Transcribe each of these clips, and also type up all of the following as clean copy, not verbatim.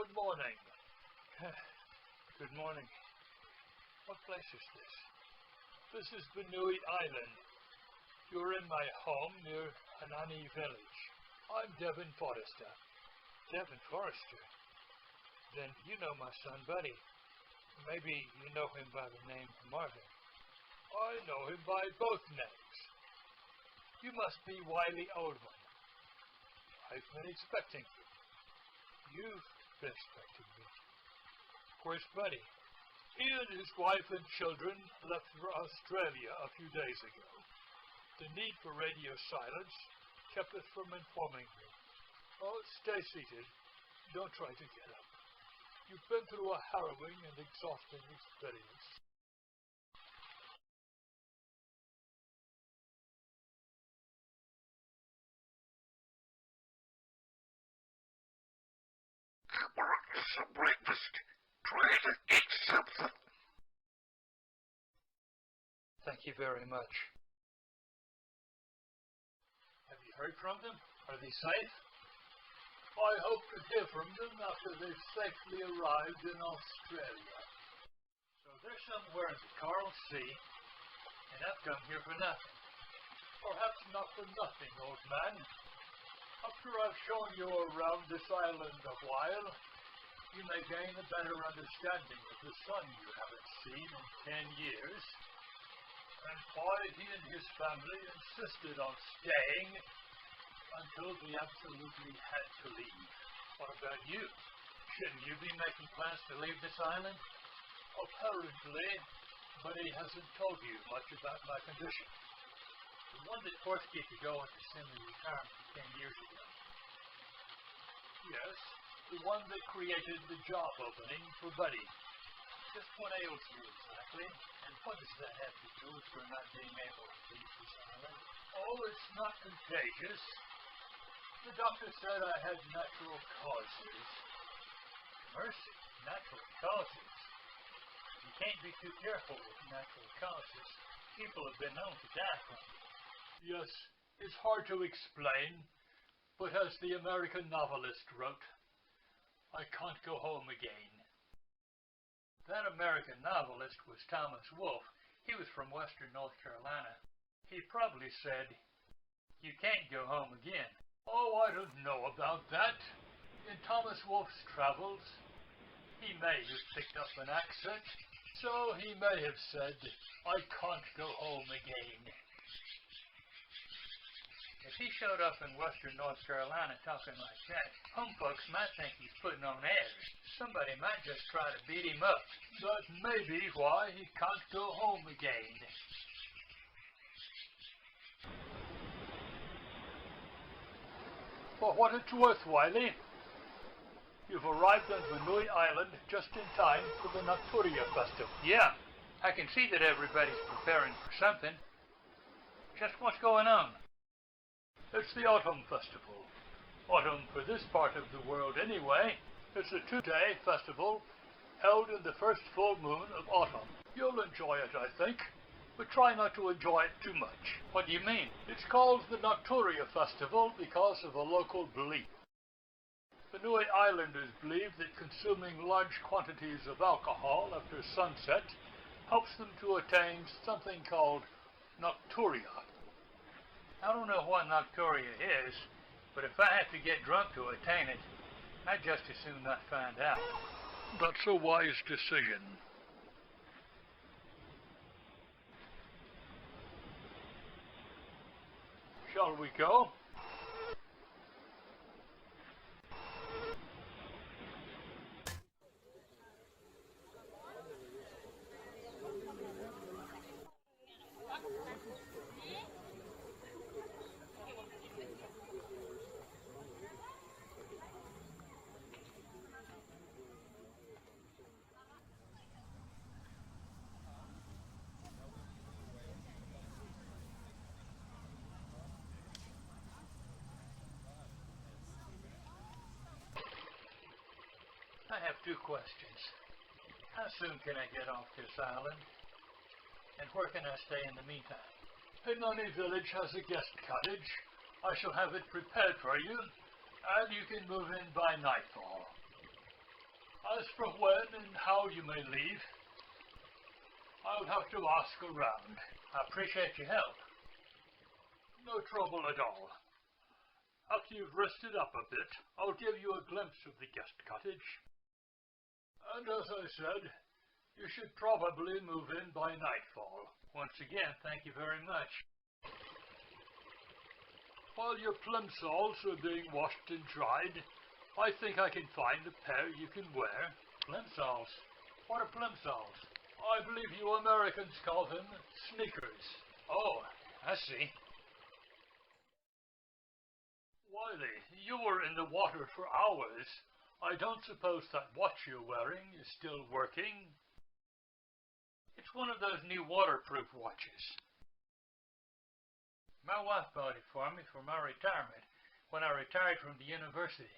Good morning. Good morning. What place is this? This is Wiley Island. You're in my home near Hanani Village. I'm Devin Forrester. Devin Forrester? Then you know my son Buddy. Maybe you know him by the name Marvin. I know him by both names. You must be Wiley Oldman. I've been expecting you. You've been expecting me. Where's Buddy? He and his wife and children left for Australia a few days ago. The need for radio silence kept us from informing you. Oh, stay seated. Don't try to get up. You've been through a harrowing and exhausting experience. I want some breakfast. Try to eat something. Thank you very much. Have you heard from them? Are they safe? I hope to hear from them after they've safely arrived in Australia. So they're somewhere in the Coral Sea, and I've come here for nothing. Perhaps not for nothing, old man. After I've shown you around this island a while, you may gain a better understanding of the sun you haven't seen in 10 years, and why he and his family insisted on staying until they absolutely had to leave. What about you? Shouldn't you be making plans to leave this island? Apparently, but he hasn't told you much about my condition. The one that forced you to go into semi-retirement 10 years ago. Yes, the one that created the job opening for Buddy. Just what ails you exactly, and what does that have to do with your not being able to leave this island? Oh, it's not contagious. The doctor said I had natural causes. Mercy, natural causes. You can't be too careful with natural causes. People have been known to die from it. Yes, it's hard to explain, but as the American novelist wrote, I can't go home again. That American novelist was Thomas Wolfe. He was from western North Carolina. He probably said, you can't go home again. Oh, I don't know about that. In Thomas Wolfe's travels, he may have picked up an accent, so he may have said, I can't go home again. If he showed up in western North Carolina talking like that, home folks might think he's putting on airs. Somebody might just try to beat him up. That may be why he can't go home again. For what it's worth, Wiley, you've arrived on Wiley Island just in time for the Nocturia Festival. Yeah, I can see that everybody's preparing for something. Just what's going on? It's the Autumn Festival. Autumn for this part of the world anyway. It's a 2-day festival held in the first full moon of autumn. You'll enjoy it, I think, but try not to enjoy it too much. What do you mean? It's called the Nocturia Festival because of a local belief. The Niue Islanders believe that consuming large quantities of alcohol after sunset helps them to attain something called Nocturia. I don't know what Nocturia is, but if I have to get drunk to attain it, I'd just as soon not find out. That's a wise decision. Shall we go? I have 2 questions. How soon can I get off this island? And where can I stay in the meantime? Hanani Village has a guest cottage. I shall have it prepared for you, and you can move in by nightfall. As for when and how you may leave, I'll have to ask around. I appreciate your help. No trouble at all. After you've rested up a bit, I'll give you a glimpse of the guest cottage. And as I said, you should probably move in by nightfall. Once again, thank you very much. While your plimsolls are being washed and dried, I think I can find a pair you can wear. Plimsolls? What are plimsolls? I believe you Americans call them sneakers. Oh, I see. Wiley, you were in the water for hours. I don't suppose that watch you're wearing is still working? It's one of those new waterproof watches. My wife bought it for me for my retirement when I retired from the university.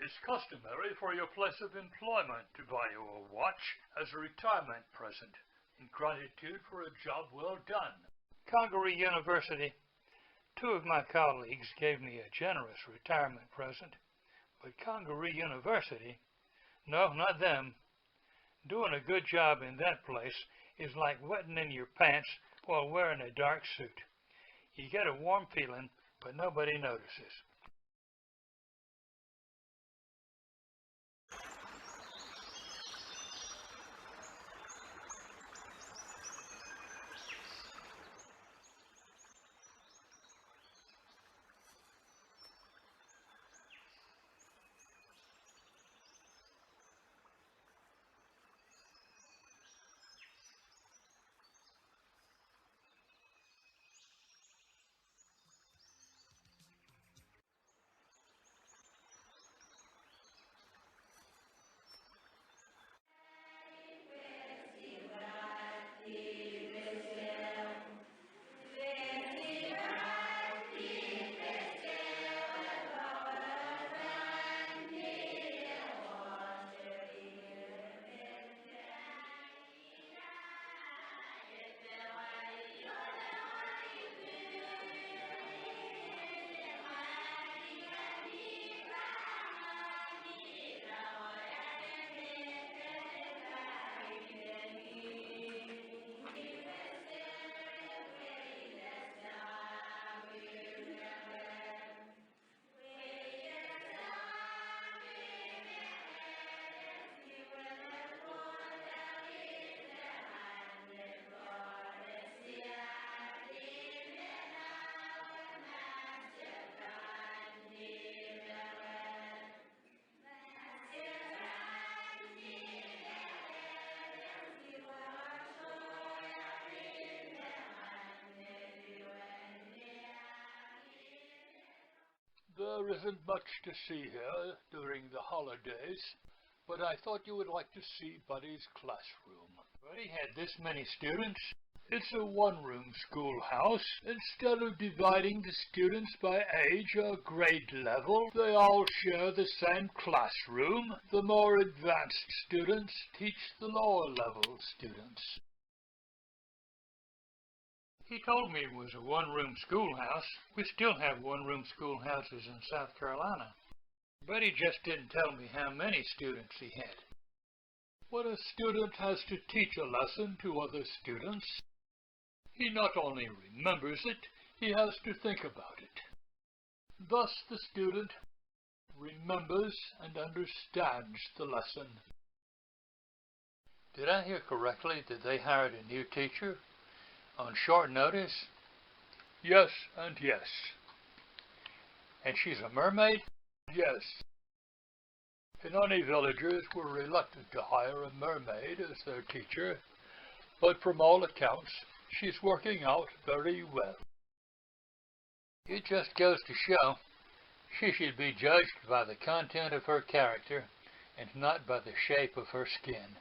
It's customary for your place of employment to buy you a watch as a retirement present in gratitude for a job well done. Congaree University. 2 of my colleagues gave me a generous retirement present, but Congaree University? No, not them. Doing a good job in that place is like wetting in your pants while wearing a dark suit. You get a warm feeling, but nobody notices. There isn't much to see here during the holidays, but I thought you would like to see Buddy's classroom. Buddy had this many students. It's a one-room schoolhouse. Instead of dividing the students by age or grade level, they all share the same classroom. The more advanced students teach the lower-level students. He told me it was a one-room schoolhouse. We still have one-room schoolhouses in South Carolina. But he just didn't tell me how many students he had. When a student has to teach a lesson to other students, he not only remembers it, he has to think about it. Thus the student remembers and understands the lesson. Did I hear correctly that they hired a new teacher? On short notice? Yes and yes. And she's a mermaid? Yes. Hinoni villagers were reluctant to hire a mermaid as their teacher, but from all accounts, she's working out very well. It just goes to show she should be judged by the content of her character and not by the shape of her skin.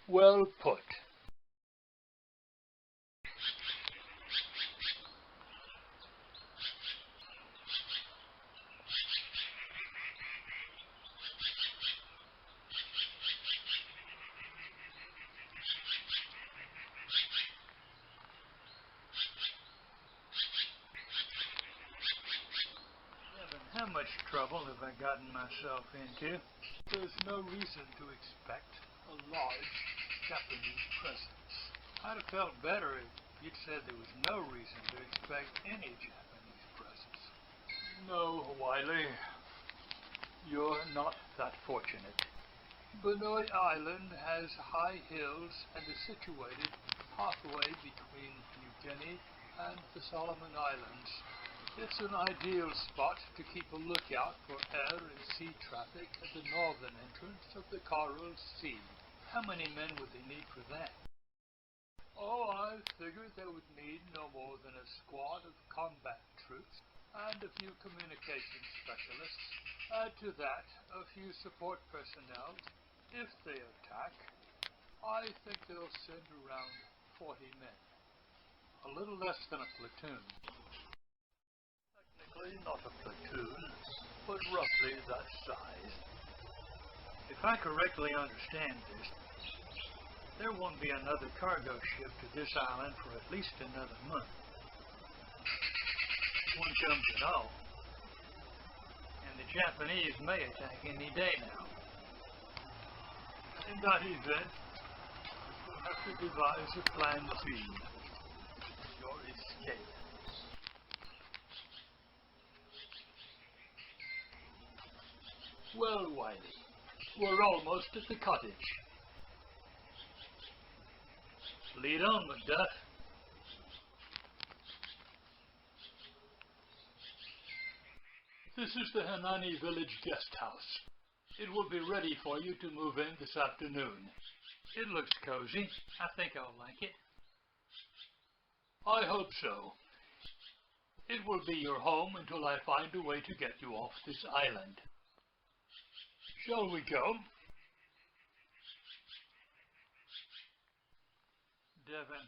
Well put. How much trouble have I gotten myself into? There's no reason to expect a large Japanese presence. I'd have felt better if you'd said there was no reason to expect any Japanese presence. No, Wiley. You're not that fortunate. Benoi Island has high hills and is situated halfway between New Guinea and the Solomon Islands. It's an ideal spot to keep a lookout for air and sea traffic at the northern entrance of the Coral Sea. How many men would they need for that? Oh, I figured they would need no more than a squad of combat troops and a few communication specialists. Add to that a few support personnel. If they attack, I think they'll send around 40 men. A little less than a platoon. Technically not a platoon, but roughly that size. If I correctly understand this, there won't be another cargo ship to this island for at least another month. One comes at all. And the Japanese may attack any day now. In that event, we'll have to devise a plan B. Your escape. Well, Wiley, we're almost at the cottage. Lead on, Macduff. This is the Hanani Village Guest House. It will be ready for you to move in this afternoon. It looks cozy. I think I'll like it. I hope so. It will be your home until I find a way to get you off this island. Shall we go? Devin,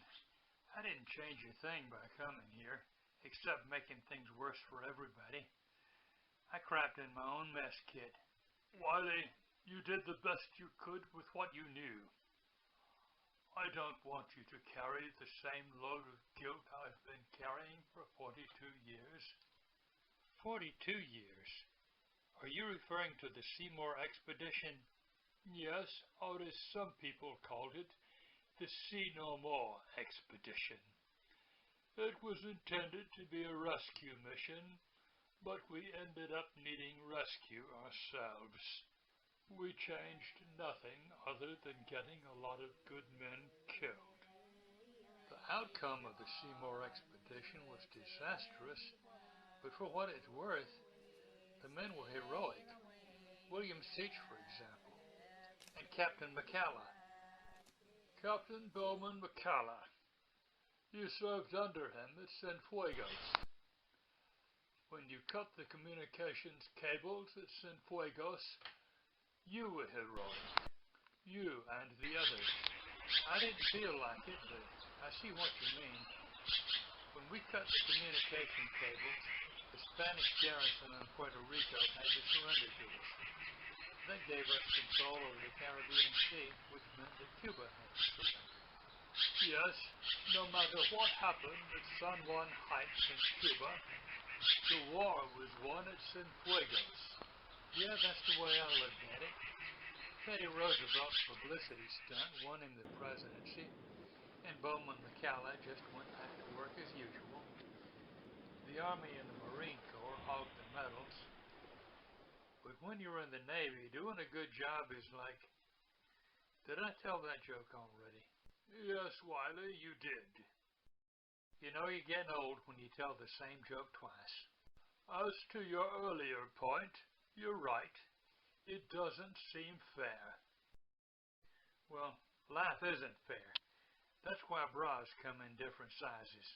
I didn't change a thing by coming here, except making things worse for everybody. I crapped in my own mess kit. Wiley, you did the best you could with what you knew. I don't want you to carry the same load of guilt I've been carrying for 42 years. 42 years? Are you referring to the Seymour expedition? Yes, or as some people called it, the See No More expedition. It was intended to be a rescue mission, but we ended up needing rescue ourselves. We changed nothing other than getting a lot of good men killed. The outcome of the Seymour expedition was disastrous, but for what it's worth, the men were heroic. William Seach, for example, and Captain McCalla. Captain Bowman McCalla. You served under him at Cienfuegos. When you cut the communications cables at Cienfuegos, you were heroic. You and the others. I didn't feel like it, but I see what you mean. When we cut the communication cables, the Spanish garrison in Puerto Rico had to surrender to us. That gave us control over the Caribbean Sea, which meant that Cuba had to surrender. Yes, no matter what happened at San Juan Heights in Cuba, the war was won at Cienfuegos. Yeah, that's the way I look at it. Teddy Roosevelt's publicity stunt won him the presidency, and Bowman McCalla just went back to work as usual. The Army and the Marine Corps hogged the medals. But when you're in the Navy, doing a good job is like... Did I tell that joke already? Yes, Wiley, you did. You know you're getting old when you tell the same joke twice. As to your earlier point, you're right. It doesn't seem fair. Well, life isn't fair. That's why bras come in different sizes.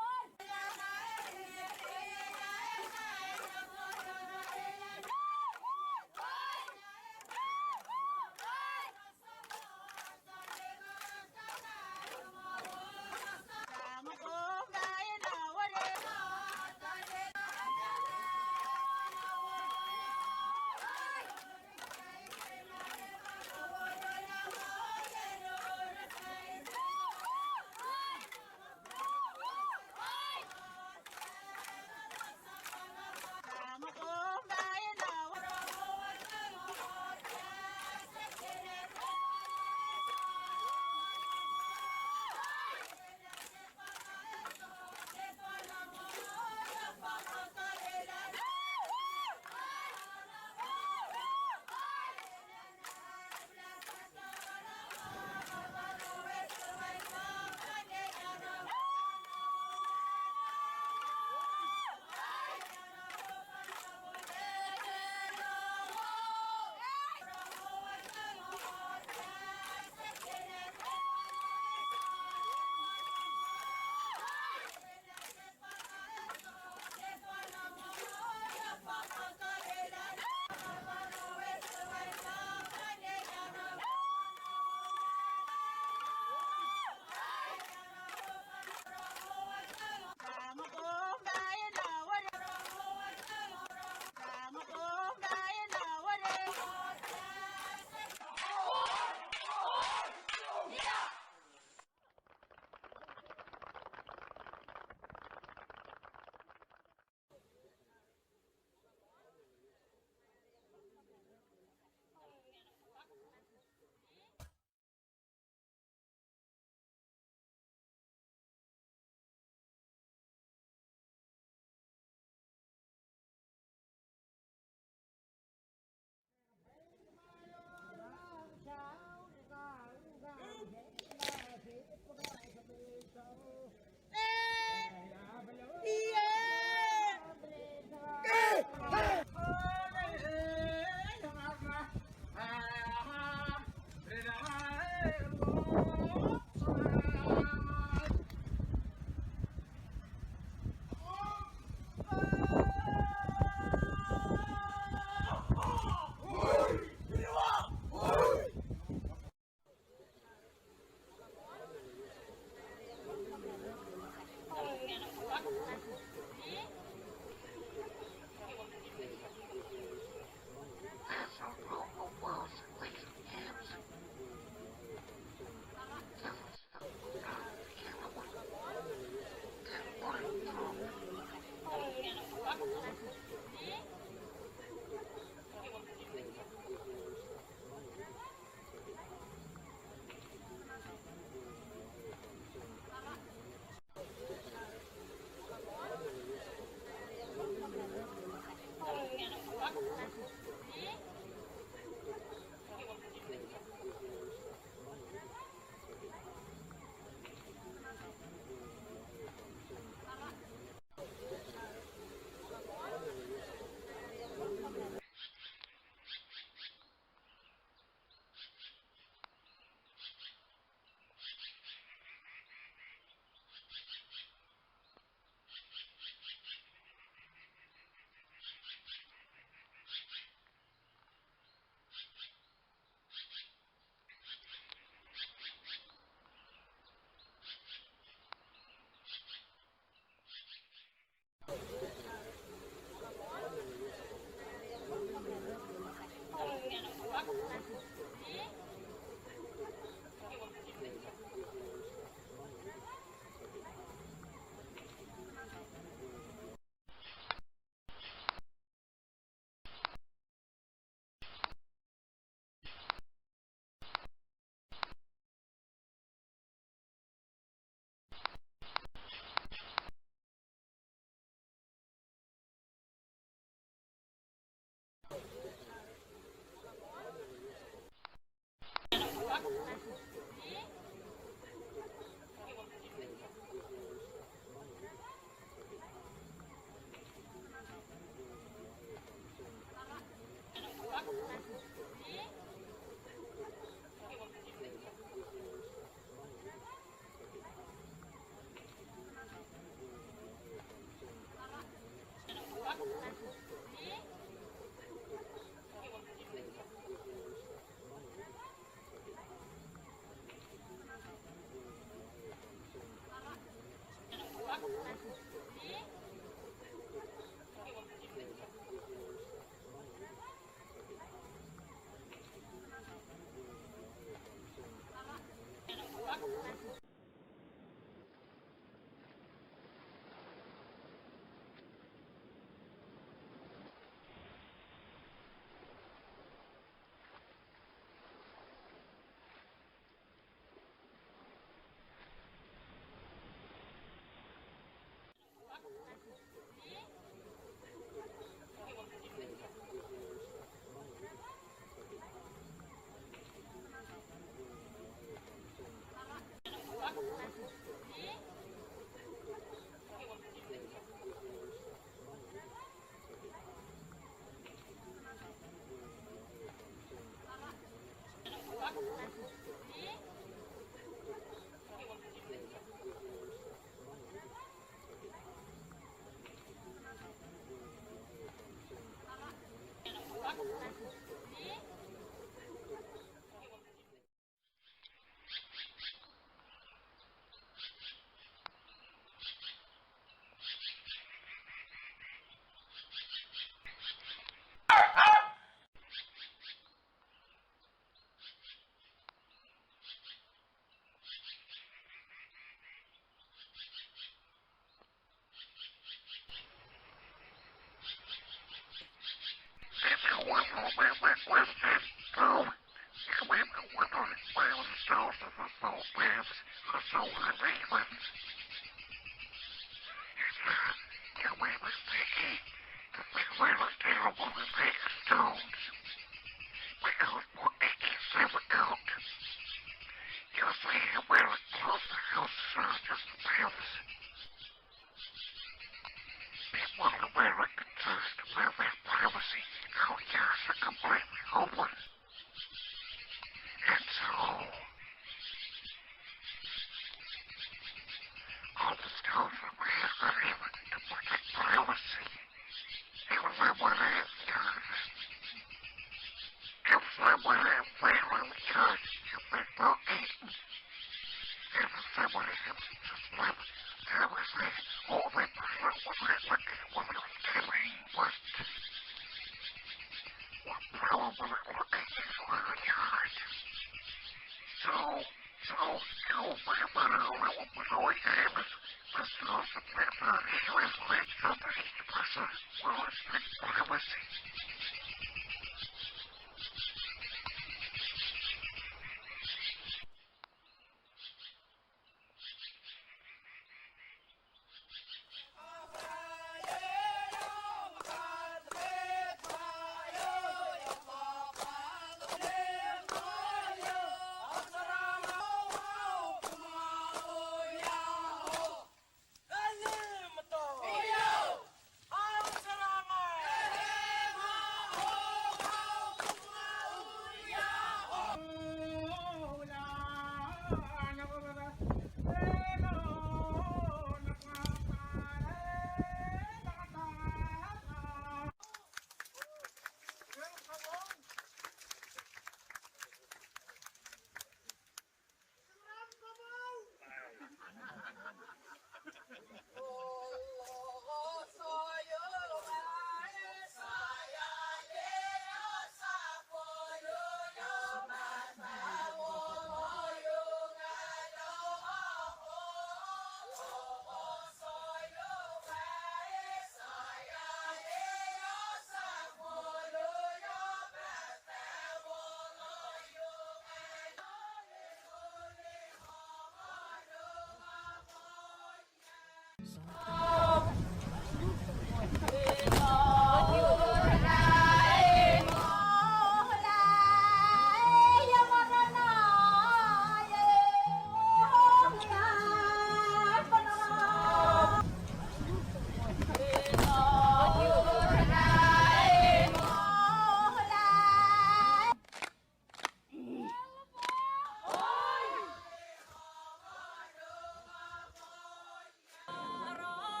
Rơi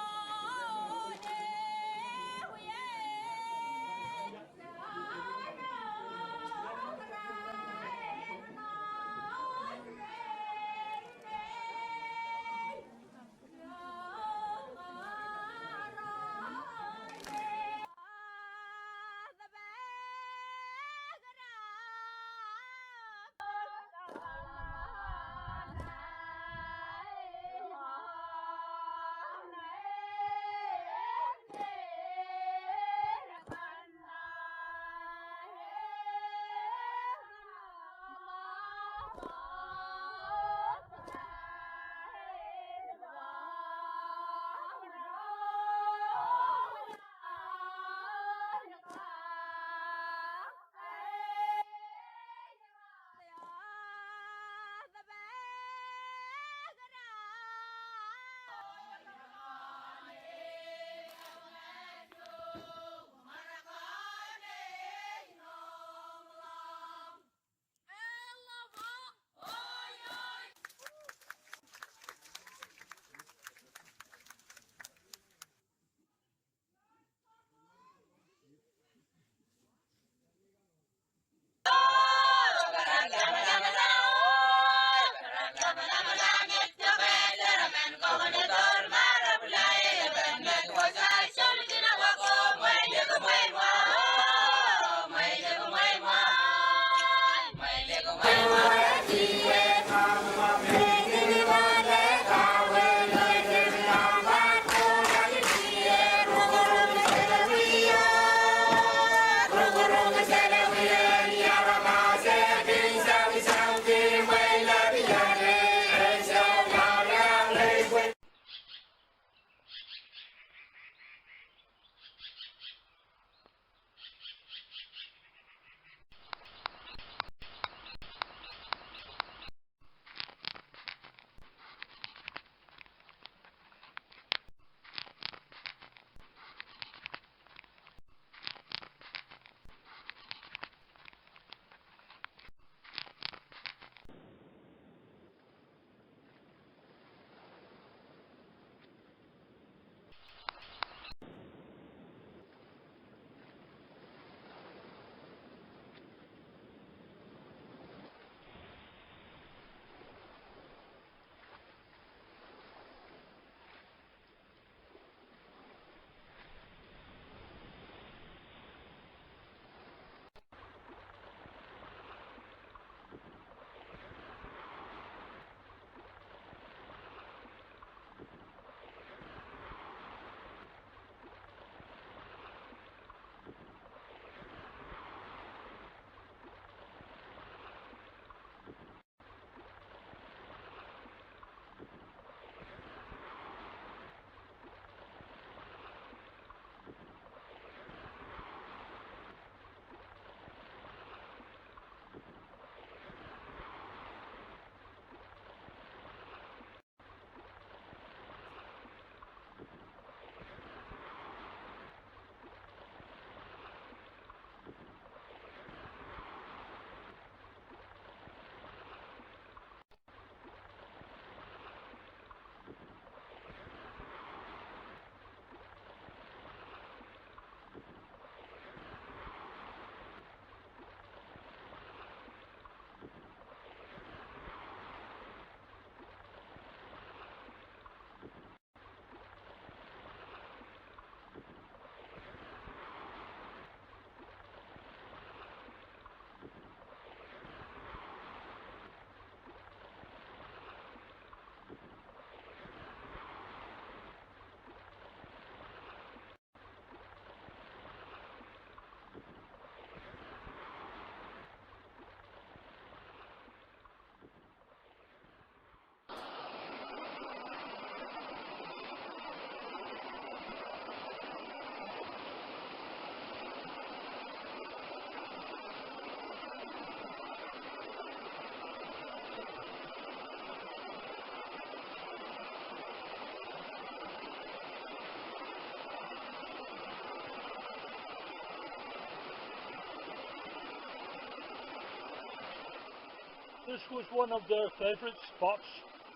This was one of their favorite spots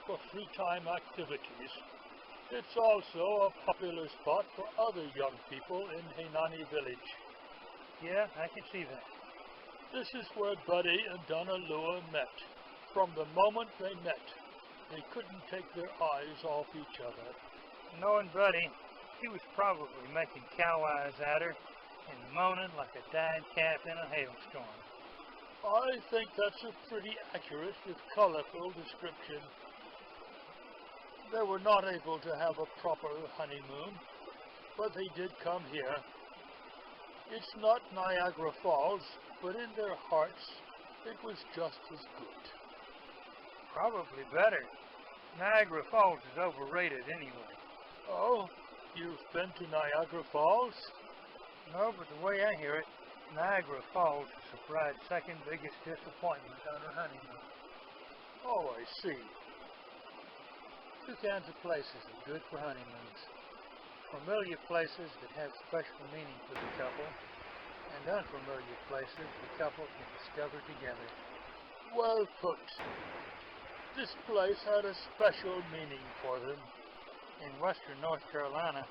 for free time activities. It's also a popular spot for other young people in Heinani village. Yeah, I can see that. This is where Buddy and Donna Lua met. From the moment they met, they couldn't take their eyes off each other. Knowing Buddy, he was probably making cow eyes at her and moaning like a dying calf in a hailstorm. I think that's a pretty accurate, if colorful, description. They were not able to have a proper honeymoon, but they did come here. It's not Niagara Falls, but in their hearts, it was just as good. Probably better. Niagara Falls is overrated anyway. Oh, you've been to Niagara Falls? No, but the way I hear it, Niagara Falls is the bride's second biggest disappointment on her honeymoon. Oh, I see. Two kinds of places are good for honeymoons. Familiar places that have special meaning for the couple, and unfamiliar places the couple can discover together. Well put. This place had a special meaning for them. In western North Carolina,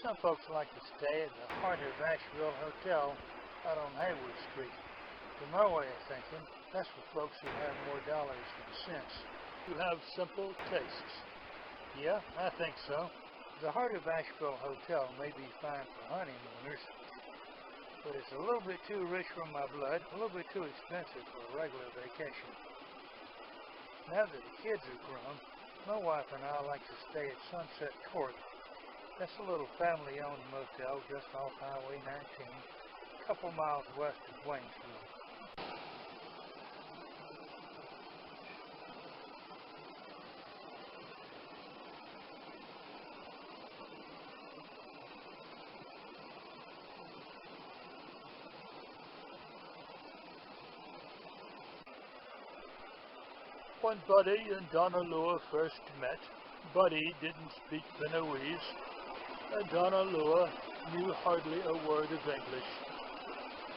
some folks like to stay at the Heart of Asheville Hotel out on Haywood Street. To my way of thinking, that's for folks who have more dollars than cents. You have simple tastes. Yeah, I think so. The Heart of Asheville Hotel may be fine for honeymooners, but it's a little bit too rich for my blood, a little bit too expensive for a regular vacation. Now that the kids are grown, my wife and I like to stay at Sunset Court. That's a little family-owned motel just off Highway 19, a couple miles west of Waynesville. When Buddy and Donna Lua first met, Buddy didn't speak Benowese, and Donna Lua knew hardly a word of English.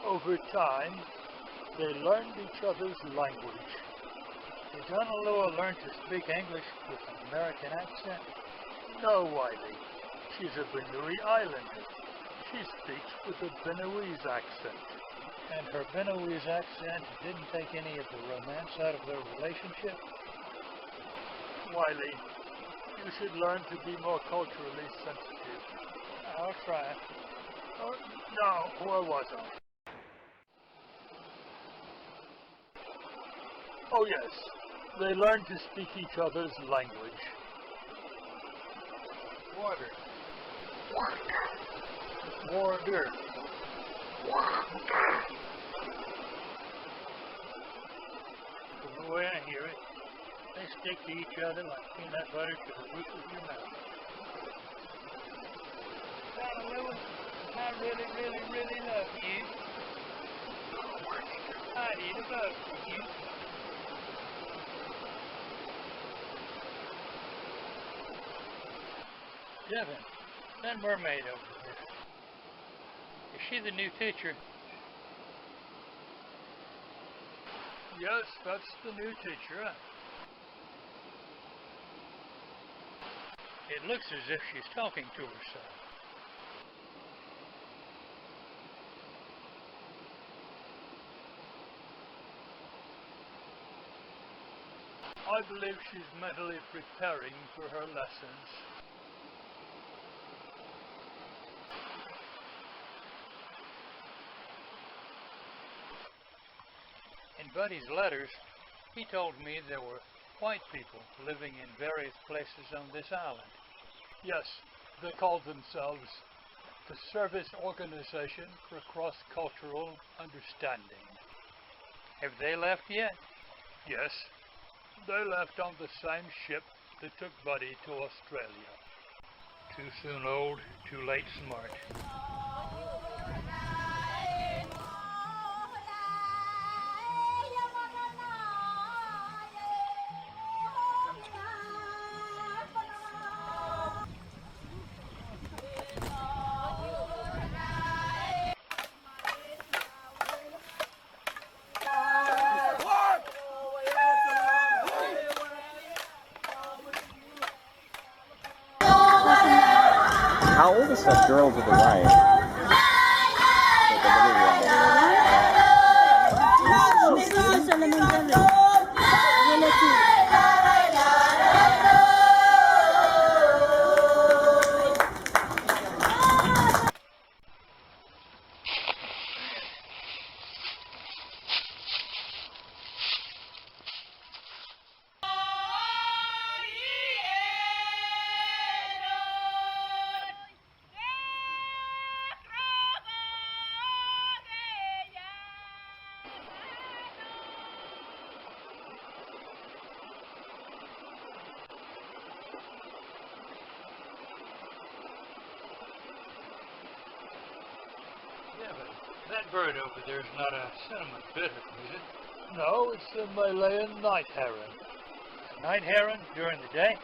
Over time, they learned each other's language. Did Donna Lua learn to speak English with an American accent? No, Wiley. She's a Benue Islander. She speaks with a Benowese accent. And her Benowese accent didn't take any of the romance out of their relationship? Wiley, you should learn to be more culturally sensitive. I'll try. Now, where was I? Oh yes, they learned to speak each other's language. Water. Water. From the way I hear it, they stick to each other like peanut butter to the roof of your mouth. Donna Lua, I really, really, really love you. I'd eat a bug for you. Devin, that mermaid over there. Is she the new teacher? Yes, that's the new teacher. It looks as if she's talking to herself. I believe she's mentally preparing for her lessons. In Buddy's letters, he told me there were white people living in various places on this island. Yes, they called themselves the Service Organization for Cross-Cultural Understanding. Have they left yet? Yes, they left on the same ship that took Buddy to Australia. Too soon old, too late smart. How old is that girl to the right? The little one. She's elementary. Relative. Yeah, but that bird over there is not a cinnamon bittern, is it? No, it's a Malayan night heron. Night heron during the day?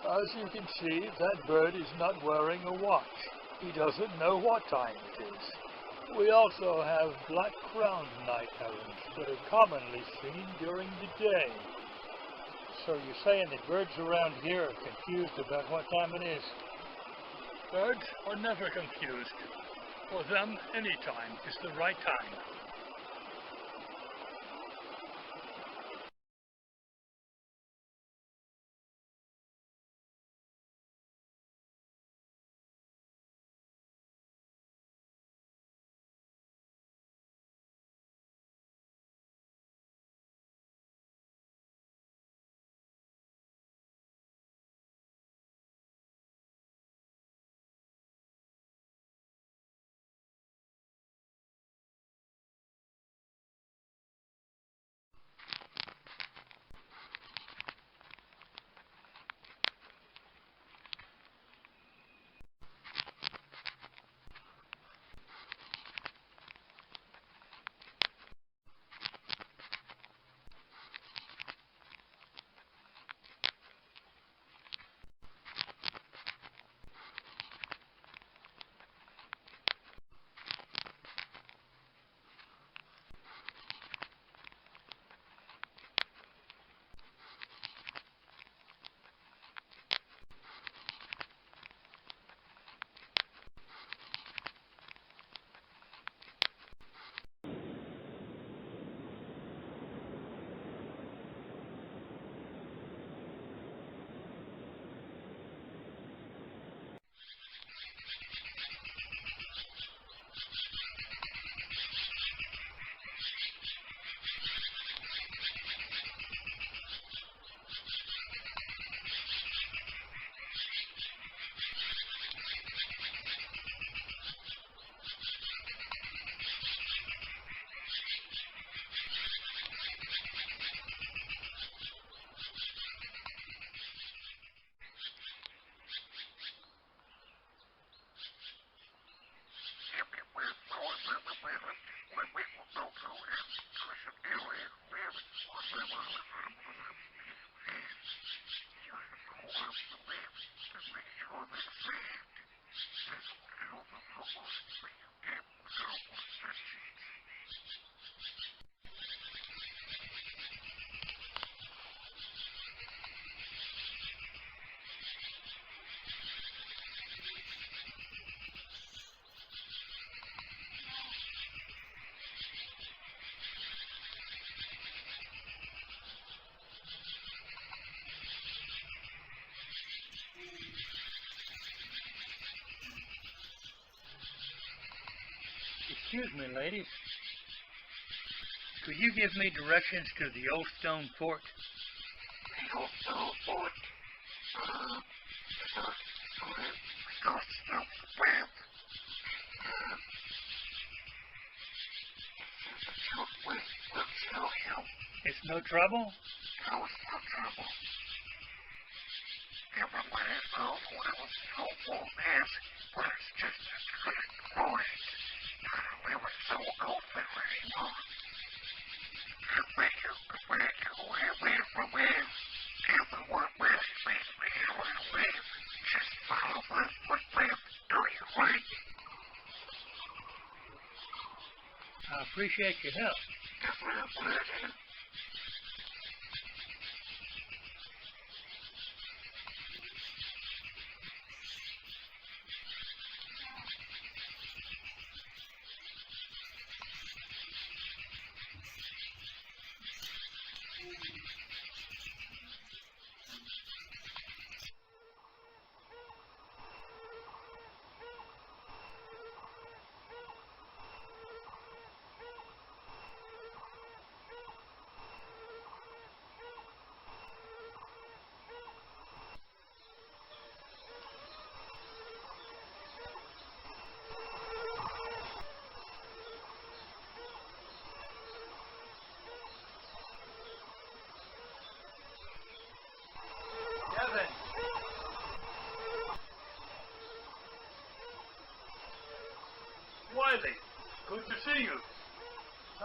As you can see, that bird is not wearing a watch. He doesn't know what time it is. We also have black-crowned night herons that are commonly seen during the day. So you're saying that birds around here are confused about what time it is? Birds are never confused. For them, any time is the right time. Excuse me, ladies. Could you give me directions to the old stone fort? The old stone fort? It's no trouble? No, it's no trouble. Everybody knows what a stone fort is, but it's just a good forest. Not a living soul goes there anymore. I bet you could make your way there from here. And the one best makes me able to live. Just follow my footprint, do you right? I appreciate your help. It's my pleasure.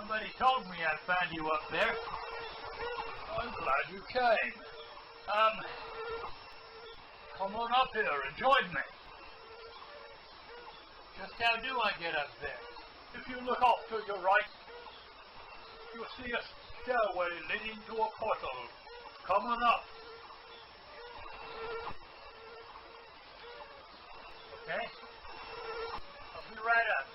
Somebody told me I'd find you up there. I'm glad you came. Come on up here and join me. Just how do I get up there? If you look off to your right, you'll see a stairway leading to a portal. Come on up. Okay? I'll be right up.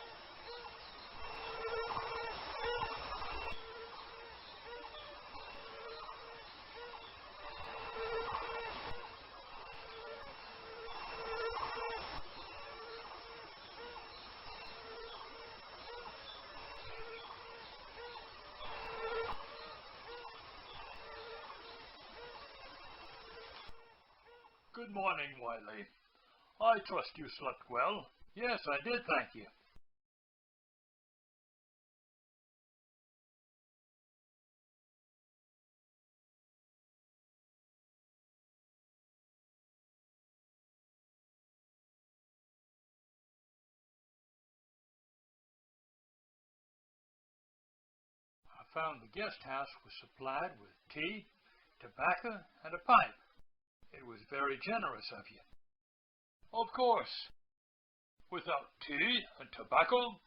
Good morning, Wiley. I trust you slept well. Yes, I did, thank you. I found the guest house was supplied with tea, tobacco, and a pipe. It was very generous of you. Of course. Without tea and tobacco,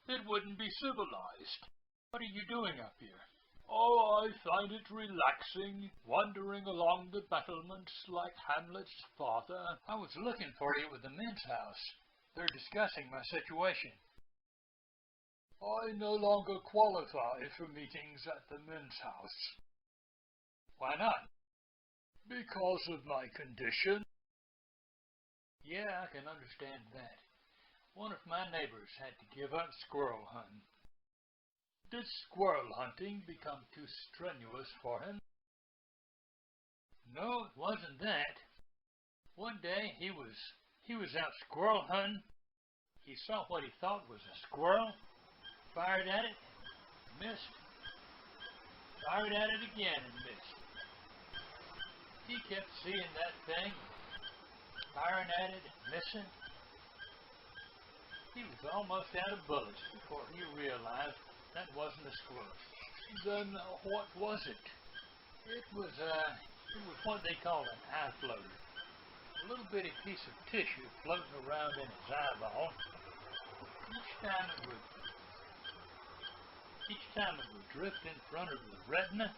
it wouldn't be civilized. What are you doing up here? Oh, I find it relaxing, wandering along the battlements like Hamlet's father. I was looking for you at the men's house. They're discussing my situation. I no longer qualify for meetings at the men's house. Why not? Because of my condition. Yeah, I can understand that. One of my neighbors had to give up squirrel hunting. Did squirrel hunting become too strenuous for him? No, it wasn't that. One day he was out squirrel hunting. He saw what he thought was a squirrel, fired at it, missed, fired at it again and missed. He kept seeing that thing, firing at it, missing. He was almost out of bullets before he realized that wasn't a squirrel. Then what was it? It was what they call an eye floater. A little bitty piece of tissue floating around in his eyeball. Each time it would drift in front of the retina,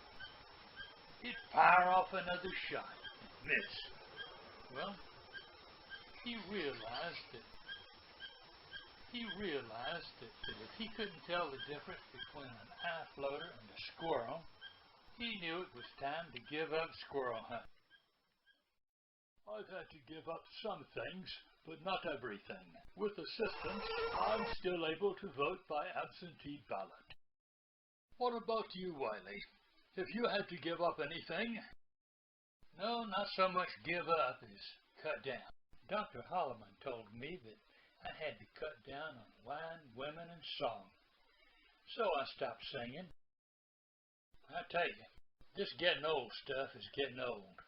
he'd fire off another shot and miss. Well, he realized that if he couldn't tell the difference between an eye floater and a squirrel, he knew it was time to give up squirrel hunting. I've had to give up some things, but not everything. With assistance, I'm still able to vote by absentee ballot. What about you, Wiley? Have you had to give up anything? No, not so much give up as cut down. Dr. Holloman told me that I had to cut down on wine, women, and song. So I stopped singing. I tell you, this getting old stuff is getting old.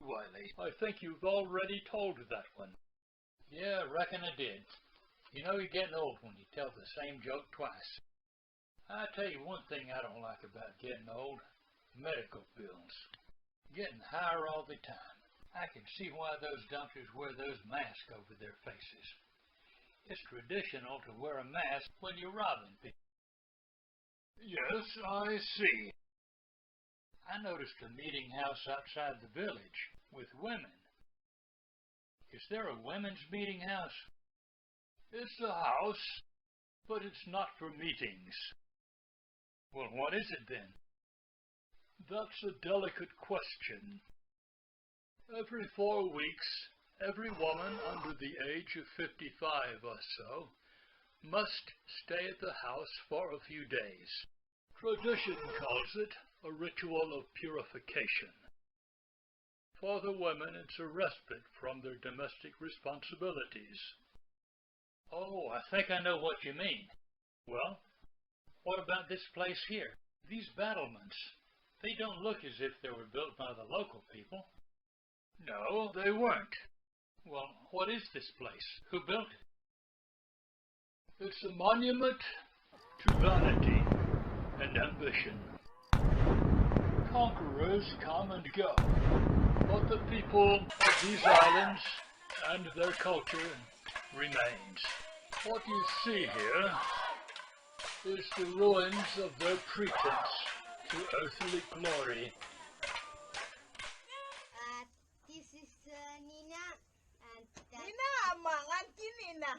Wiley, I think you've already told that one. Yeah, I reckon I did. You know you're getting old when you tell the same joke twice. I tell you one thing I don't like about getting old. Medical bills. Getting higher all the time. I can see why those doctors wear those masks over their faces. It's traditional to wear a mask when you're robbing people. Yes, I see. I noticed a meeting house outside the village with women. Is there a women's meeting house? It's a house, but it's not for meetings. Well, what is it then? That's a delicate question. Every 4 weeks, every woman under the age of 55 or so must stay at the house for a few days. Tradition calls it a ritual of purification. For the women, it's a respite from their domestic responsibilities. Oh, I think I know what you mean. Well, what about this place here? These battlements, they don't look as if they were built by the local people. No, they weren't. Well, what is this place? Who built it? It's a monument to vanity, an ocean. Conquerors come and go, but the people of these islands and their culture remains. What you see here is the ruins of their pretense to earthly glory. This is Nina, and Nina, mangan Nina.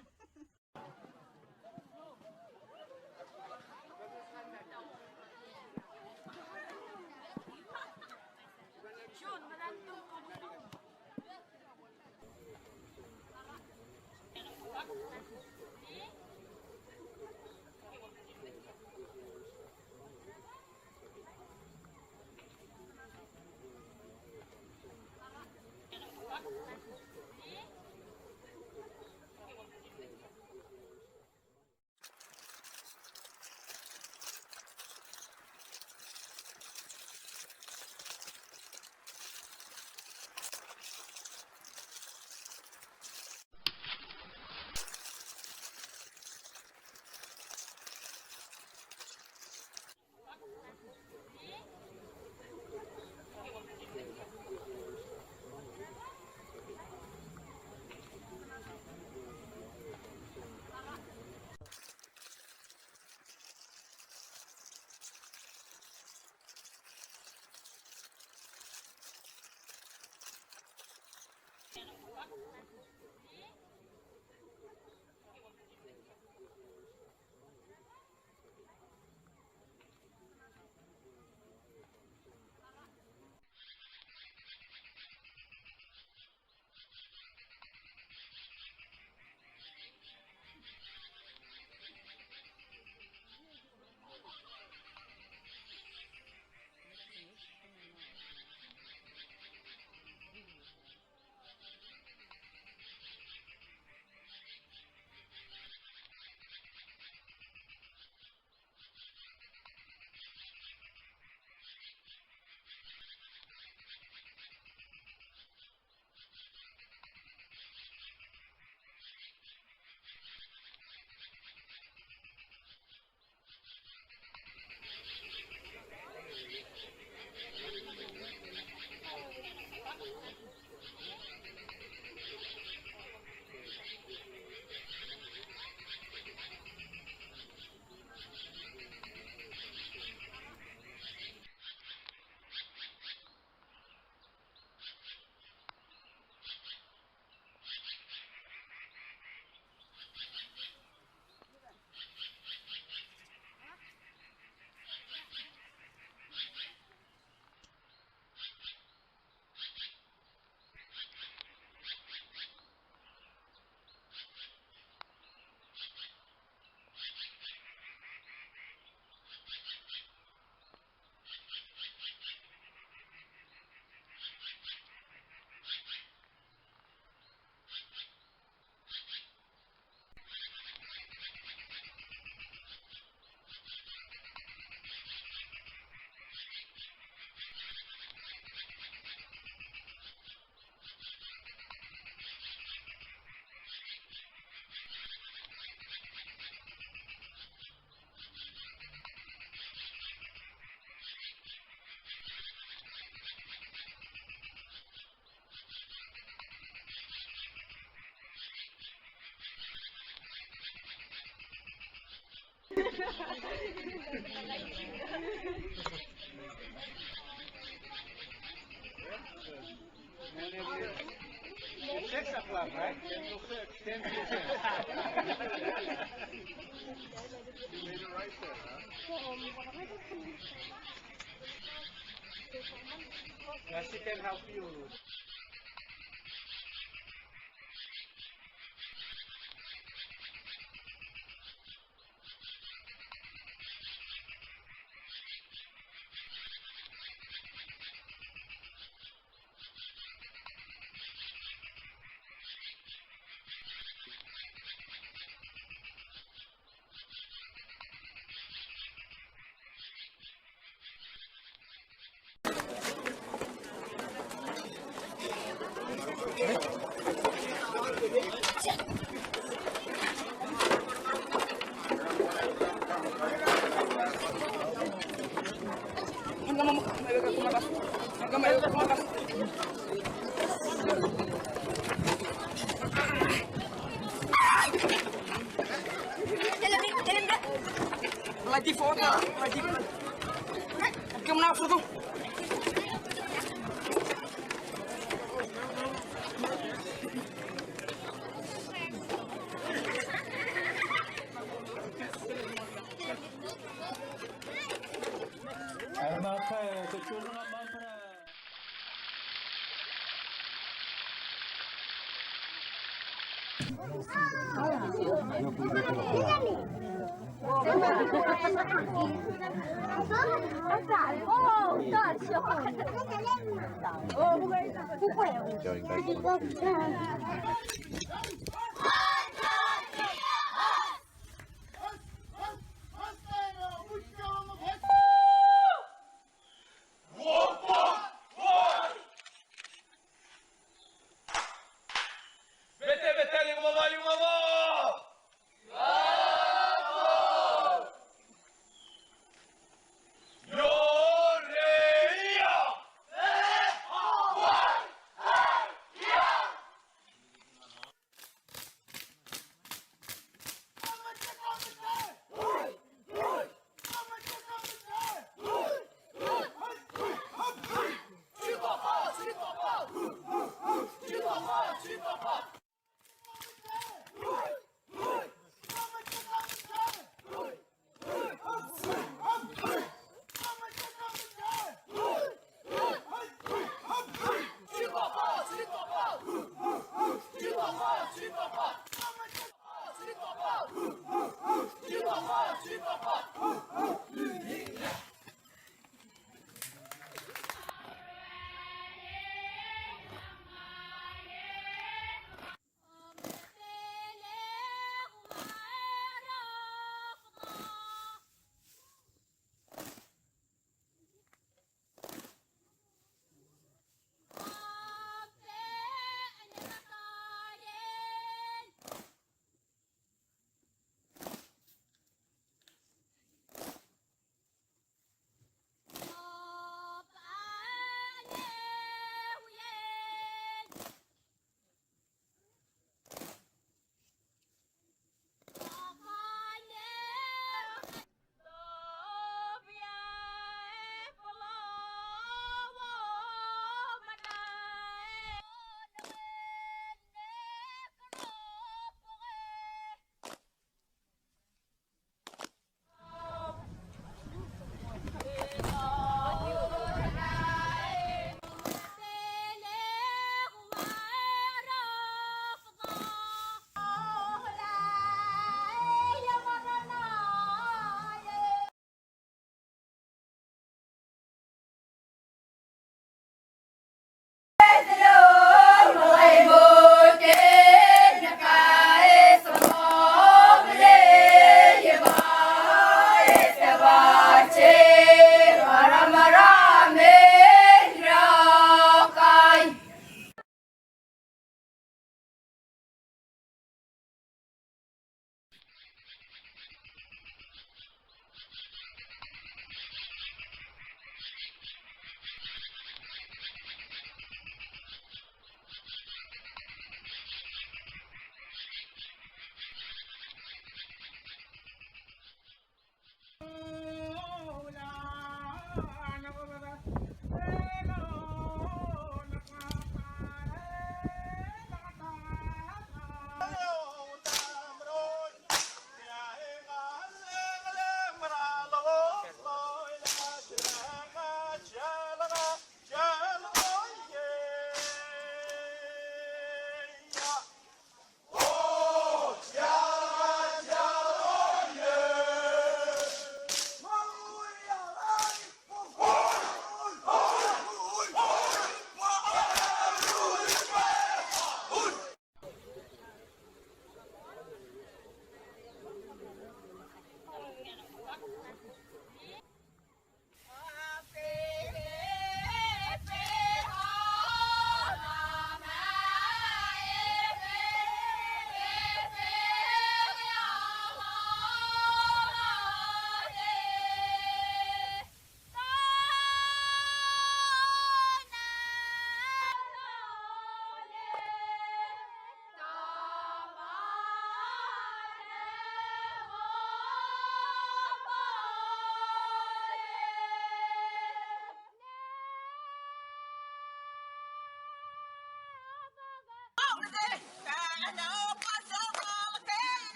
It's 6 o'clock, right? 10 to 6. You made it right there, huh? She can help you. Lagi foto, lagi. Kemana foto?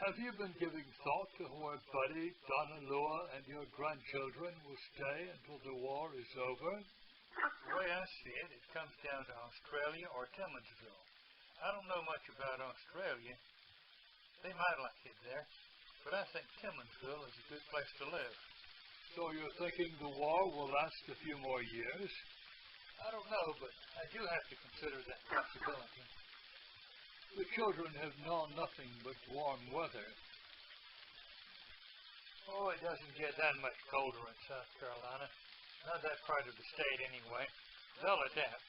Have you been giving thought to where Buddy, Donna Lua, and your grandchildren will stay until the war is over? The way I see it, it comes down to Australia or Timmonsville. I don't know much about Australia. They might like it there, but I think Timmonsville is a good place to live. So you're thinking the war will last a few more years? I don't know, but I do have to consider that possibility. The children have known nothing but warm weather. Oh, it doesn't get that much colder in South Carolina. Not that part of the state, anyway. They'll adapt.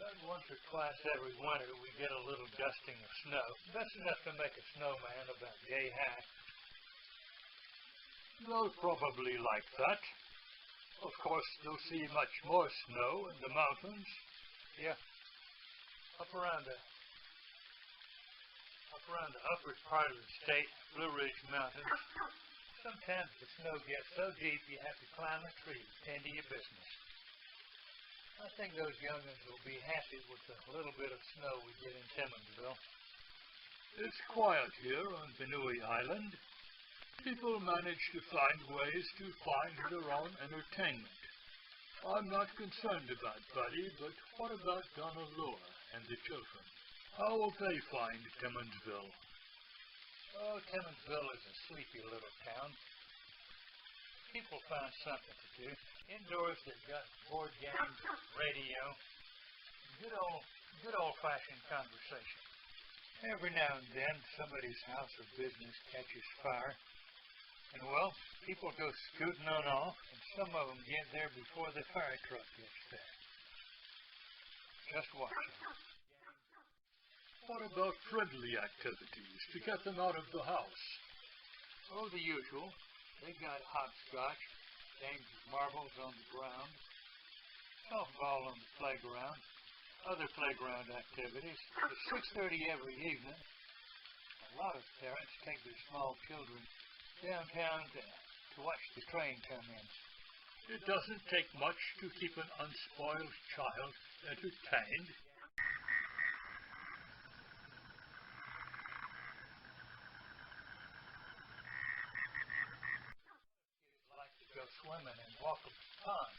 But once or twice every winter, we get a little dusting of snow. That's enough to make a snowman about yay high. They'll probably like that. Of course, they'll see much more snow in the mountains. Yeah. Up around the upper part of the state, Blue Ridge Mountains. Sometimes the snow gets so deep you have to climb a tree to tend to your business. I think those young'uns will be happy with the little bit of snow we get in Timmonsville. It's quiet here on Benui Island. People manage to find ways to find their own entertainment. I'm not concerned about Buddy, but what about Donna Lua and the children? How will they find Timmonsville? Oh, Timmonsville is a sleepy little town. People find something to do. Indoors they've got board games, radio, good old-fashioned conversation. Every now and then somebody's house or business catches fire. And well, people go scooting on off, and some of them get there before the fire truck gets there. Just watch them. What about friendly activities to get them out of the house? Oh, the usual. They got hopscotch, games of marbles on the ground, softball on the playground, other playground activities. At 6:30 every evening, a lot of parents take their small children downtown to watch the train come in. It doesn't take much to keep an unspoiled child entertained. Go swimming in Walker's Pond.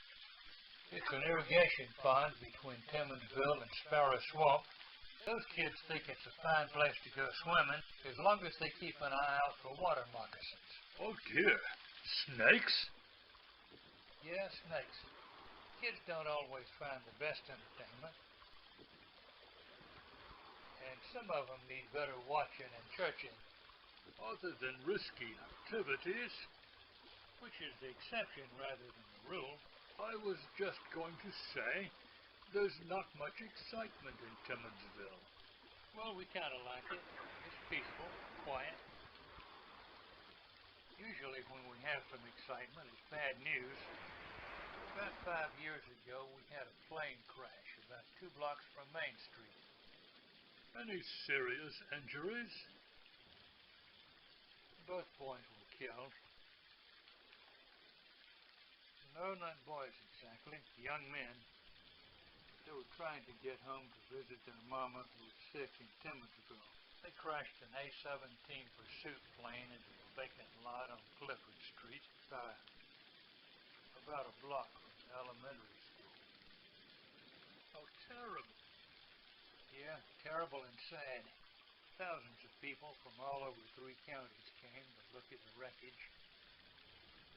It's an irrigation pond between Timmonsville and Sparrow Swamp. Those kids think it's a fine place to go swimming as long as they keep an eye out for water moccasins. Oh dear, snakes? Yeah, snakes. Kids don't always find the best entertainment. And some of them need better watching and churching. Other than risky activities, which is the exception rather than the rule, I was just going to say there's not much excitement in Timmonsville. Well, we kind of like it. It's peaceful, quiet. Usually when we have some excitement, it's bad news. About 5 years ago, we had a plane crash about 2 blocks from Main Street. Any serious injuries? Both boys were killed. No, not boys exactly, young men. They were trying to get home to visit their mama who was sick in Timmonsville. They crashed an A-17 pursuit plane into a vacant lot on Clifford Street, about a block from the elementary school. Oh, terrible. Yeah, terrible and sad. Thousands of people from all over 3 counties came to look at the wreckage.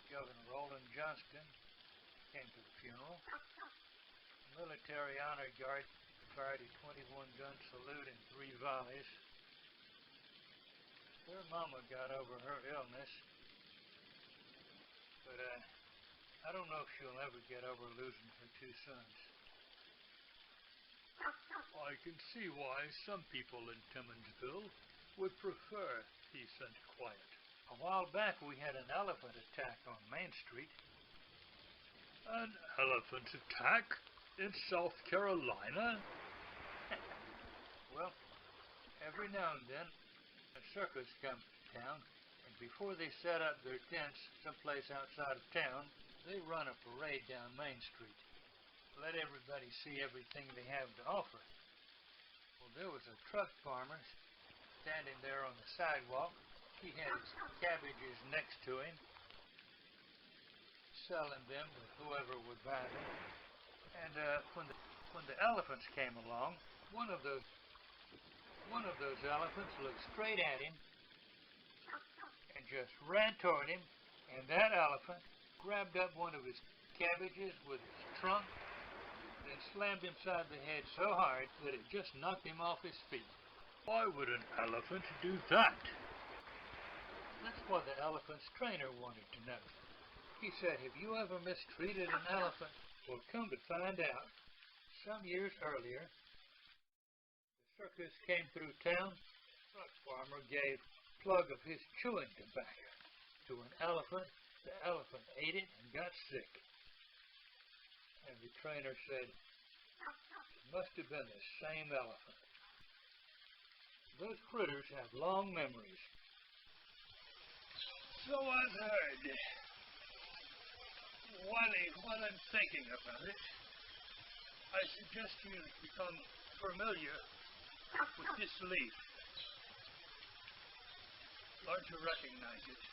Governor Roland Johnston came to the funeral. The military honor guard fired a 21-gun salute in 3 volleys. Their mama got over her illness, but I don't know if she'll ever get over losing her 2 sons. I can see why some people in Timmonsville would prefer peace and quiet. A while back, we had an elephant attack on Main Street. An elephant attack? In South Carolina? Well, every now and then, a circus comes to town, and before they set up their tents someplace outside of town, they run a parade down Main Street. Let everybody see everything they have to offer. Well, there was a truck farmer standing there on the sidewalk, He had his cabbages next to him, selling them to whoever would buy them. And when the elephants came along, one of those elephants looked straight at him and just ran toward him. And that elephant grabbed up one of his cabbages with his trunk and slammed him side the head so hard that it just knocked him off his feet. Why would an elephant do that? That's what the elephant's trainer wanted to know. He said, have you ever mistreated an elephant? Well, come to find out, some years earlier, the circus came through town. The truck farmer gave a plug of his chewing tobacco to an elephant. The elephant ate it and got sick. And the trainer said, it must have been the same elephant. Those critters have long memories. So I've heard. Wiley, while I'm thinking about it, I suggest you become familiar with this leaf. Learn to recognize it.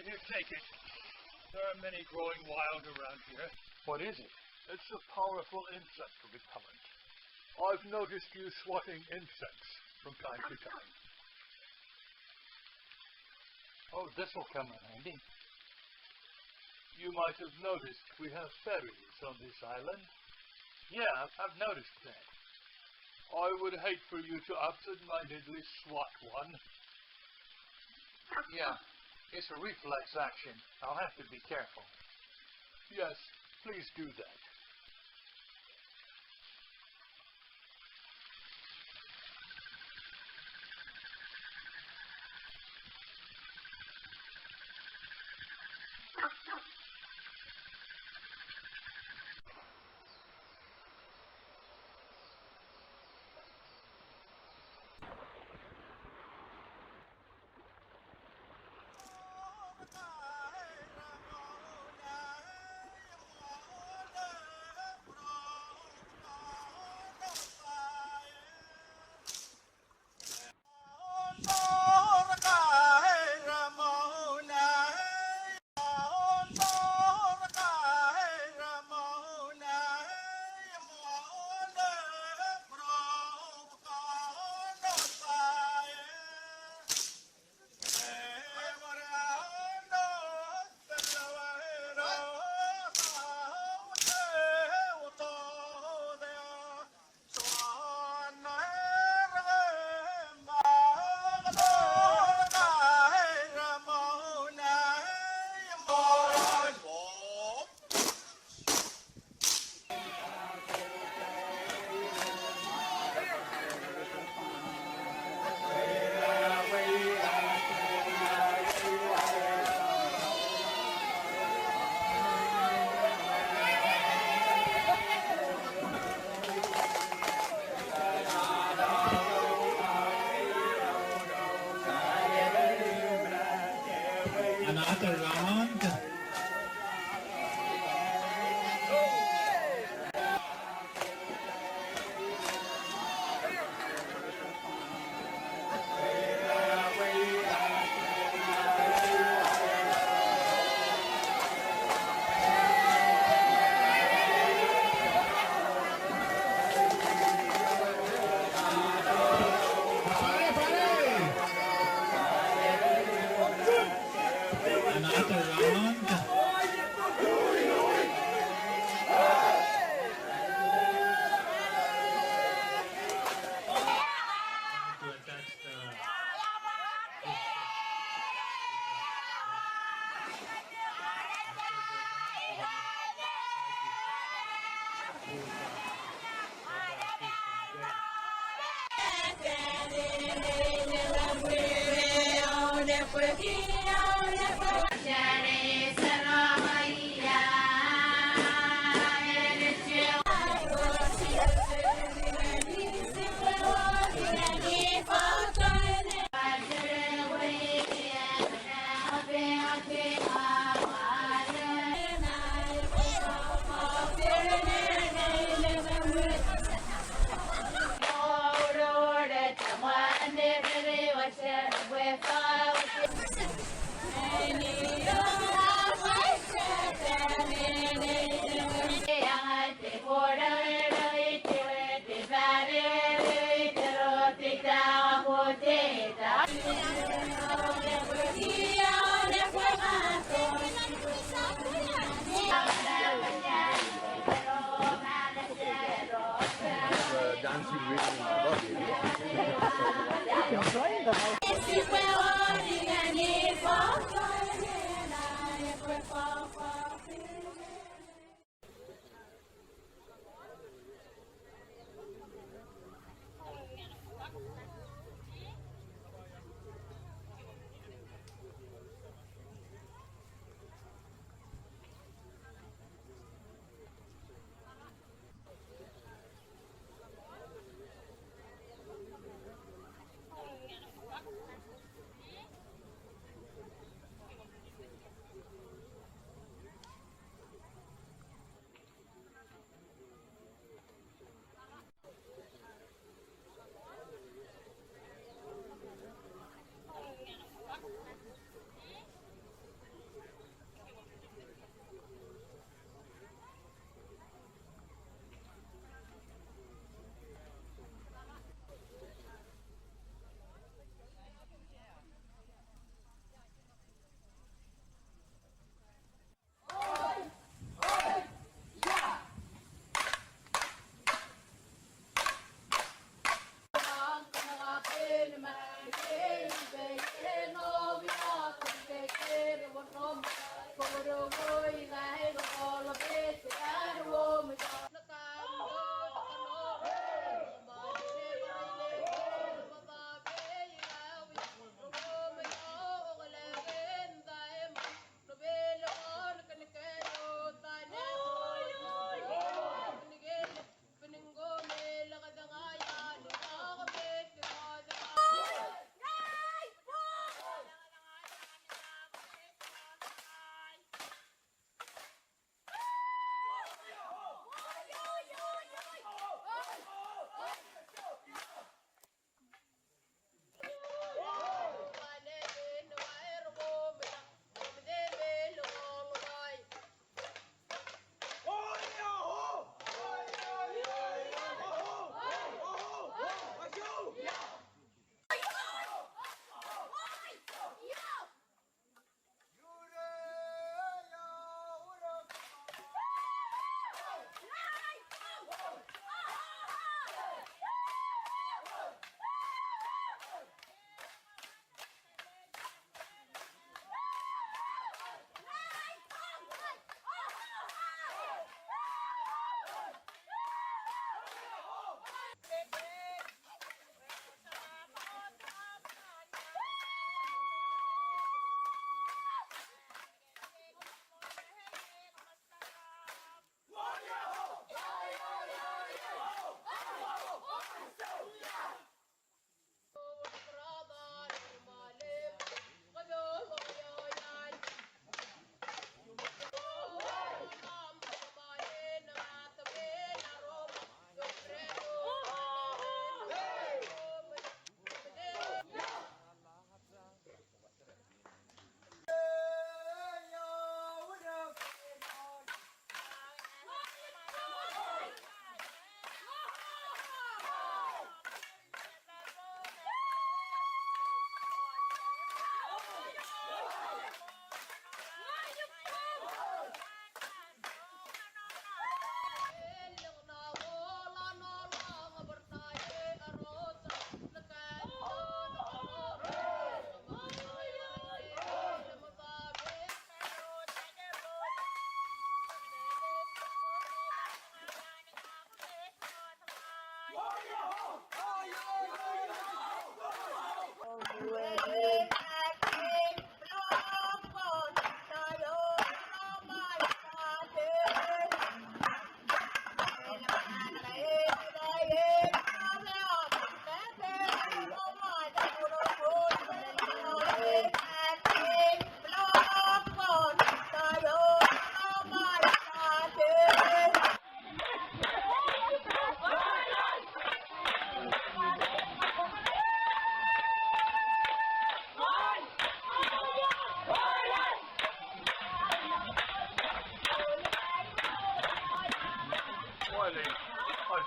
Here, take it. There are many growing wild around here. What is it? It's a powerful insect repellent. I've noticed you swatting insects from time to time. Oh, this'll come in handy. You might have noticed we have ferries on this island. Yeah, I've noticed that. I would hate for you to absent-mindedly swat one. Yeah, it's a reflex action. I'll have to be careful. Yes, please do that. Another round. Another round.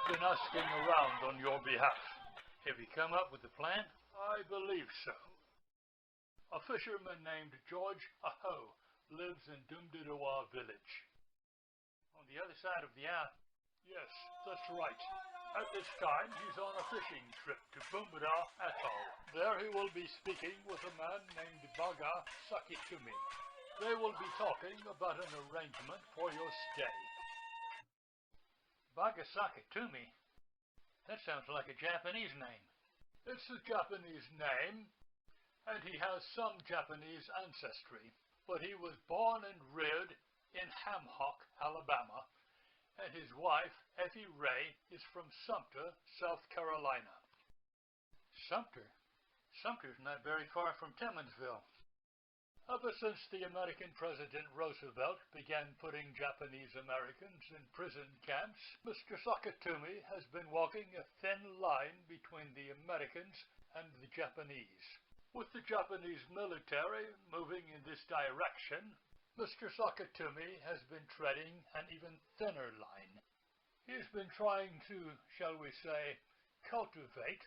I've been asking around on your behalf. Have you come up with a plan? I believe so. A fisherman named George Aho lives in Dumdidawa village. On the other side of the island? Yes, that's right. At this time, he's on a fishing trip to Bumbada Atoll. There he will be speaking with a man named Baga Sakitumi. They will be talking about an arrangement for your stay. Baga Sakitumi? That sounds like a Japanese name. It's a Japanese name, and he has some Japanese ancestry, but he was born and reared in Hamhock, Alabama, and his wife, Effie Ray, is from Sumter, South Carolina. Sumter? Sumter's not very far from Timmonsville. Ever since the American President Roosevelt began putting Japanese Americans in prison camps, Mr. Sakatumi has been walking a thin line between the Americans and the Japanese. With the Japanese military moving in this direction, Mr. Sakatumi has been treading an even thinner line. He's been trying to, shall we say, cultivate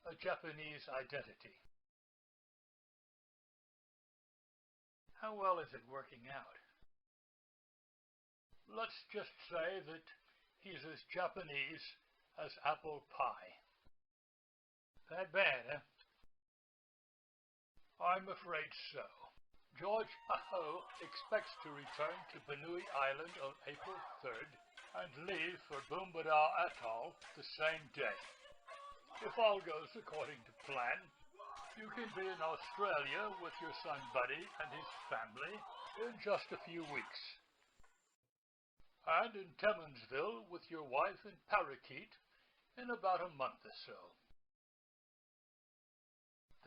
a Japanese identity. How well is it working out? Let's just say that he's as Japanese as apple pie. That bad, eh? I'm afraid so. George Aho expects to return to Benui Island on April 3rd and leave for Bumbada Atoll the same day. If all goes according to plan, you can be in Australia with your son Buddy and his family in just a few weeks. And in Timmonsville with your wife and parakeet in about a month or so.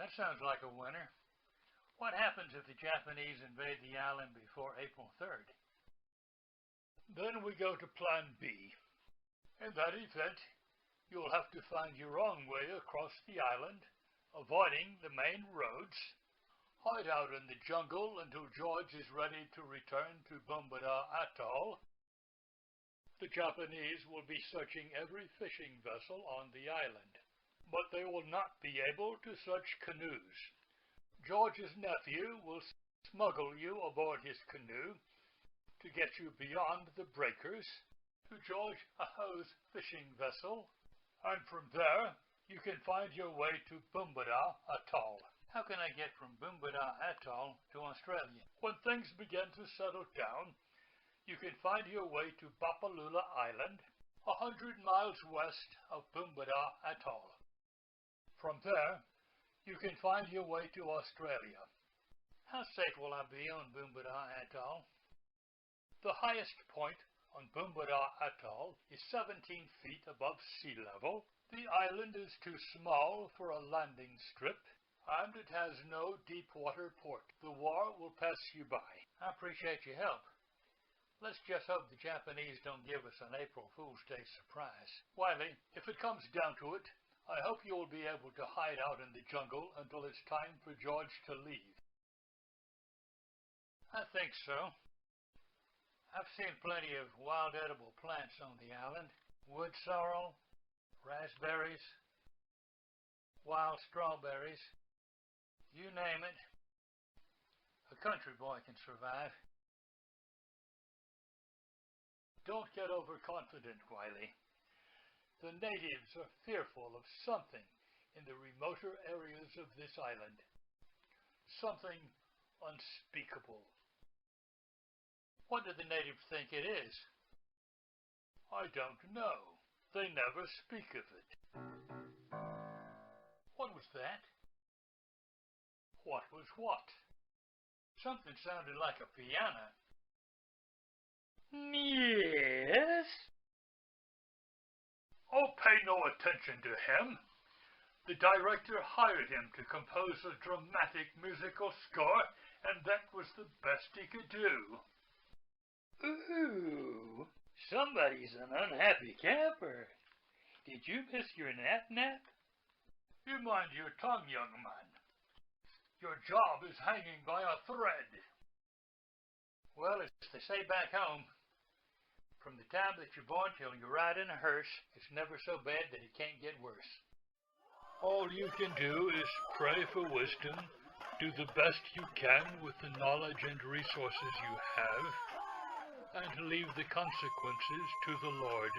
That sounds like a winner. What happens if the Japanese invade the island before April 3rd? Then we go to Plan B. In that event, you'll have to find your own way across the island, avoiding the main roads, hide out in the jungle until George is ready to return to Bumbada Atoll. The Japanese will be searching every fishing vessel on the island, but they will not be able to search canoes. George's nephew will smuggle you aboard his canoe to get you beyond the breakers to George Aho's fishing vessel, and from there you can find your way to Bumbada Atoll. How can I get from Bumbada Atoll to Australia? When things begin to settle down, you can find your way to Bapalula Island, 100 miles west of Bumbada Atoll. From there, you can find your way to Australia. How safe will I be on Bumbada Atoll? The highest point on Bumbada Atoll is 17 feet above sea level. The island is too small for a landing strip, and it has no deep water port. The war will pass you by. I appreciate your help. Let's just hope the Japanese don't give us an April Fool's Day surprise. Wiley, if it comes down to it, I hope you will be able to hide out in the jungle until it's time for George to leave. I think so. I've seen plenty of wild edible plants on the island. Wood sorrel, raspberries, wild strawberries, you name it. A country boy can survive. Don't get overconfident, Wiley. The natives are fearful of something in the remoter areas of this island. Something unspeakable. What do the natives think it is? I don't know. They never speak of it. What was that? What was what? Something sounded like a piano. Yes? Oh, pay no attention to him. The director hired him to compose a dramatic musical score, and that was the best he could do. Ooh, somebody's an unhappy camper. Did you miss your nap? You mind your tongue, young man. Your job is hanging by a thread. Well, as they say back home, From the time that you're born till you ride in a hearse, it's never so bad that it can't get worse. All you can do is pray for wisdom, do the best you can with the knowledge and resources you have, and leave the consequences to the Lord.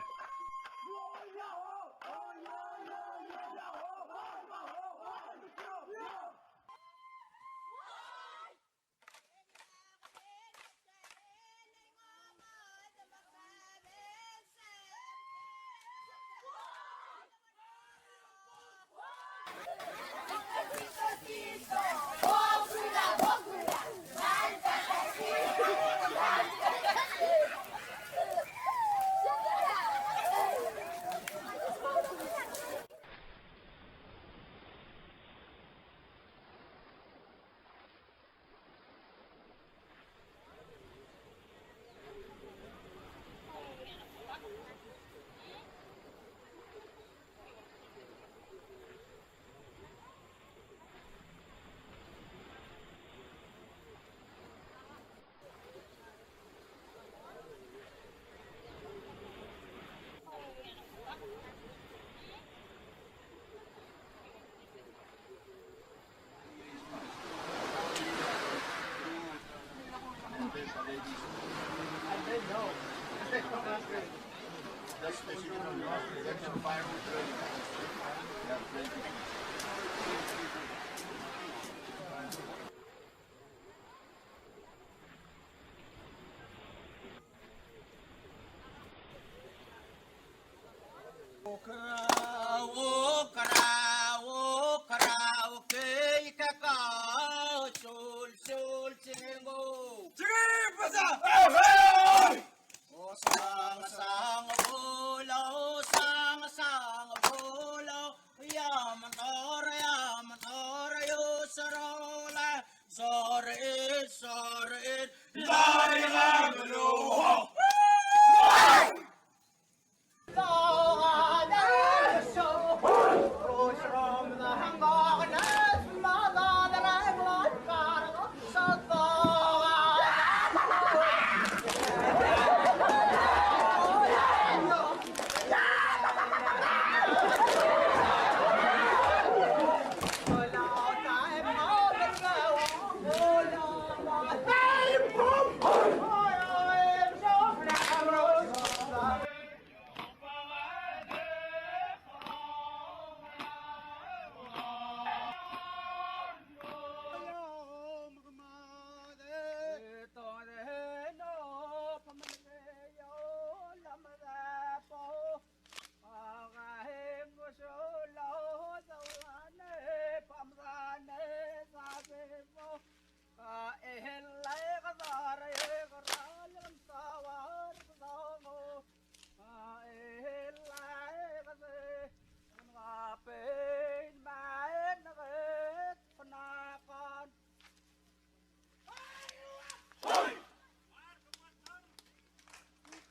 Sige, pasa!